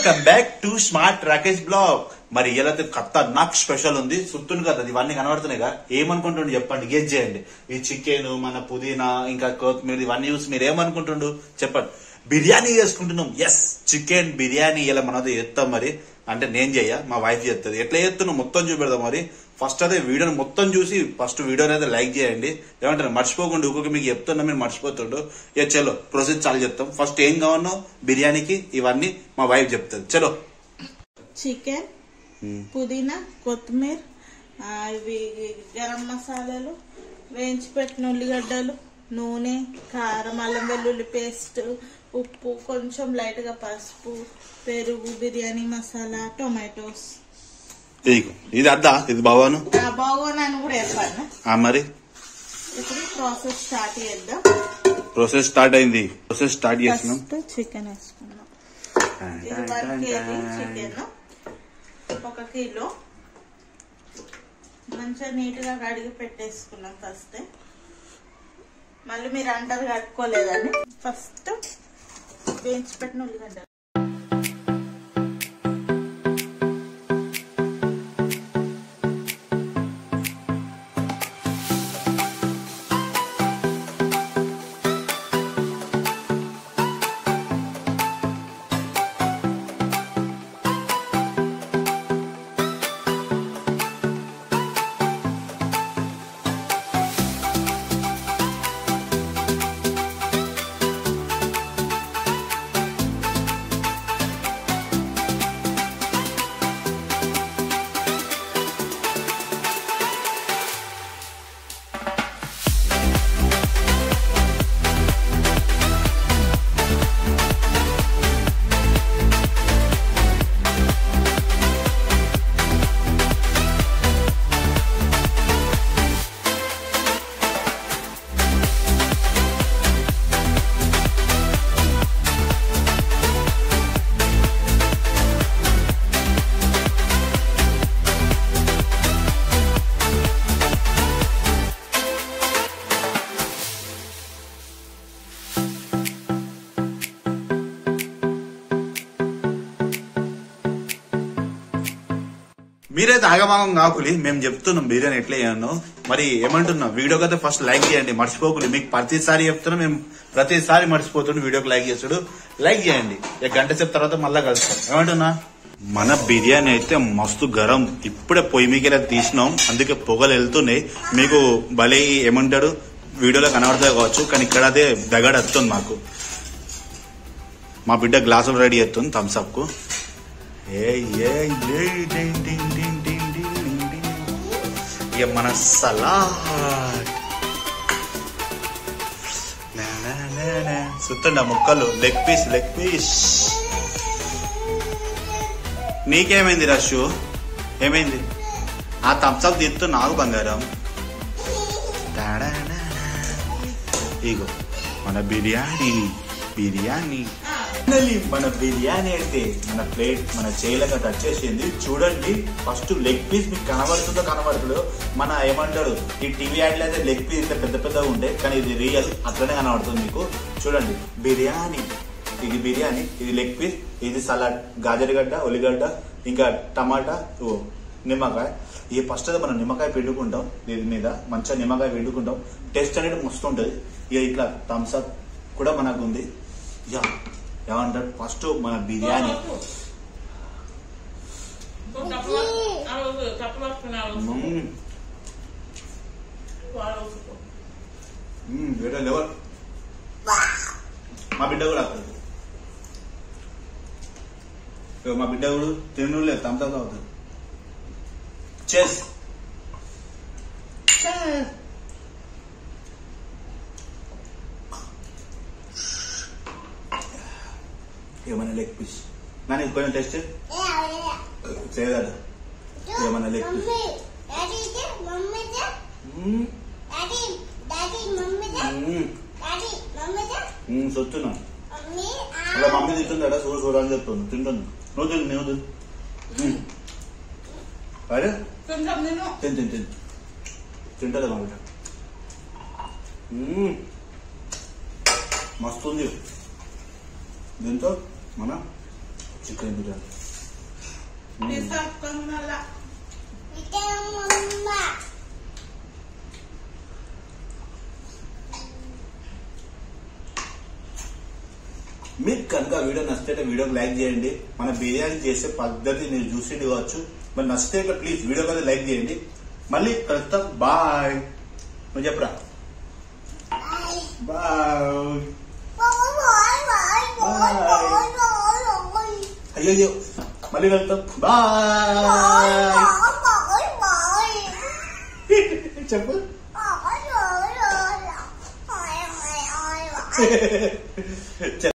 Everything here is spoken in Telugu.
Welcome back to smart Rakesh blog. మరి ఇలా ఖతర్నాక్ స్పెషల్ ఉంది, సుత్తుంది కదా, ఇవన్నీ కనబడుతున్నాయిగా. ఏమనుకుంటుండు చెప్పండి, గెస్ చేయండి. ఈ చికెన్, మన పుదీనా, ఇంకా కొత్తిమీర, ఇవన్నీ చూసి మీరు ఏమనుకుంటుండు చెప్పండి. బిర్యానీ చేసుకుంటున్నాం. ఎస్, చికెన్ బిర్యానీ ఇలా మనది చేస్తాం. మరి అంటే నేను చెయ్య, మా వైఫ్ చేస్తుంది. ఎట్లా చేస్తున్నాం మొత్తం చూపెడదాం. మరి ఫస్ట్ అదే వీడియోని మొత్తం చూసి ఫస్ట్ వీడియోని అయితే లైక్ చేయండి. ఏమంటారు మర్చిపోకుండా, ఇంకొక మీకు చెప్తున్నా మీరు మర్చిపోతుండు. చలో ప్రొసీజ్ చాలు చెప్తాం. ఫస్ట్ ఏం కావాలో బిర్యానీకి ఇవన్నీ మా వైఫ్ చెప్తుంది. చలో, చికెన్, పుదీనా, కొత్తిమీర, ఇవి గరం మసాలాలు, వేయించి పెట్టిన ఉల్లిగడ్డలు, నూనె, కారం, అల్లం వెల్లుల్లి పేస్ట్, ఉప్పు, కొంచెం లైట్ గా పసుపు, పెరుగు, బిర్యానీ మసాలా, టొమాటోస్. ఇది అద్దా, ఇది బాగోను బాగోనని కూడా చెప్పాను. మరి ఇప్పుడు ప్రాసెస్ స్టార్ట్ చేద్దాం. ప్రాసెస్ స్టార్ట్ అయింది. ప్రాసెస్ స్టార్ట్ చేస్తున్నాం. చికెన్ వేసుకున్నాం. ఇది 1 kg చికెన్. 1 కిలో మంచిగా నీట్ గా కడిగి పెట్టేసుకున్నాం ఫస్ట్. మళ్ళీ మీరు అంటారు కట్టుకోలేదని. ఫస్ట్ వేయించి పెట్టిన ఉల్లిగడ్డ. మీరైతే ఆగమాగం కాకులి, మేము చెప్తున్నాం బిర్యానీ ఎట్లా చేయను. మరి ఏమంటున్నాం, వీడియోకి అయితే ఫస్ట్ లైక్ చేయండి, మర్చిపోకులి. మీకు ప్రతిసారి చెప్తున్నా, మేము ప్రతిసారి మర్చిపోతుండే. వీడియోకి లైక్ చేస్తాడు, లైక్ చేయండి. గంట సేపు తర్వాత మళ్ళా కలుస్తాం. ఏమంటున్నా, మన బిర్యానీ అయితే మస్తు గరం. ఇప్పుడే పొయ్యి మీకెలా తీసినాం, అందుకే పొగలు వెళ్తున్నాయి. మీకు భలే ఏమంటాడు వీడియోలో కనబడతాయి కావచ్చు, కానీ ఇక్కడ అదే దగడ వస్తుంది మాకు. మా బిడ్డ గ్లాసులు రెడీ చేస్తుంది థమ్స్అప్ కు. మన సలాడ్ సుత్తండి ముక్కలు. Leg piece, leg piece. నీకేమైంది రషు, ఏమైంది? ఆ థమ్స్అప్ తీస్తూ నాకు బంగారం. ఇగో మన బిర్యానీ. బిర్యానీ మన బిర్యానీ అయితే మన ప్లేట్ మన చేయలకు టచ్ చేసింది. చూడండి, ఫస్ట్ లెగ్ పీస్ మీకు కనబడుతుందో కనబడుతుందో. మన ఏమంటారు ఈ టీవీ యాడ్లో అయితే లెగ్ పీస్ ఇంత పెద్ద పెద్దగా ఉంటాయి, కానీ ఇది రియల్ అట్లనే కనబడుతుంది మీకు. చూడండి, బిర్యానీ. ఇది బిర్యానీ, ఇది లెగ్ పీస్, ఇది సలాడ్, గాజరగడ్డ, ఉల్లిగడ్డ, ఇంకా టమాటా, నిమ్మకాయ. ఈ ఫస్ట్ అయితే మనం నిమ్మకాయ పిండుకుంటాం. దీని మీద మంచిగా నిమ్మకాయ పిండుకుంటాం. టేస్ట్ అనేది మస్తు ఉంటుంది. ఇక ఇట్లా థమ్స్అప్ కూడా మనకు ఉంది. ఏమంటారు ఫస్ట్ మన బిర్యానీ. వేరే లెవెల్. మా బిడ్డ కూడా అవుతుంది. మా బిడ్డ కూడా తినలేదు, థమ్స్అప్ అవుతుంది. చెస్ ఏమన్నా లెగ్ పీస్ కానీ కొంచెం టెస్ట్ చేయగలరా? ఏమన్నా లెగ్ పీస్ చూస్తున్నా. అలా మమ్మీ తింటుందా? చూడు చూడు అని చెప్తుంది. తింటుంది. నువ్వు తింటు, నువ్వు తింటు. అరే తిని తిని తిని తింటలే మా బిడ్డ. మస్తు ఉంది. దీంతో మన చికెన్ బిర్యానీ. మీకు కనుక వీడియో నచ్చితే వీడియోకి లైక్ చేయండి. మన బిర్యానీ చేసే పద్ధతి నేను చూసింది కావచ్చు, మరి నచ్చితే ప్లీజ్ వీడియో కదా లైక్ చేయండి. మళ్ళీ కలుస్తాం. బాయ్. నువ్వు చెప్పరా? బాయ్. అయ్యో మళ్ళీ కలుస్తాం. బాయ్. చెప్పు.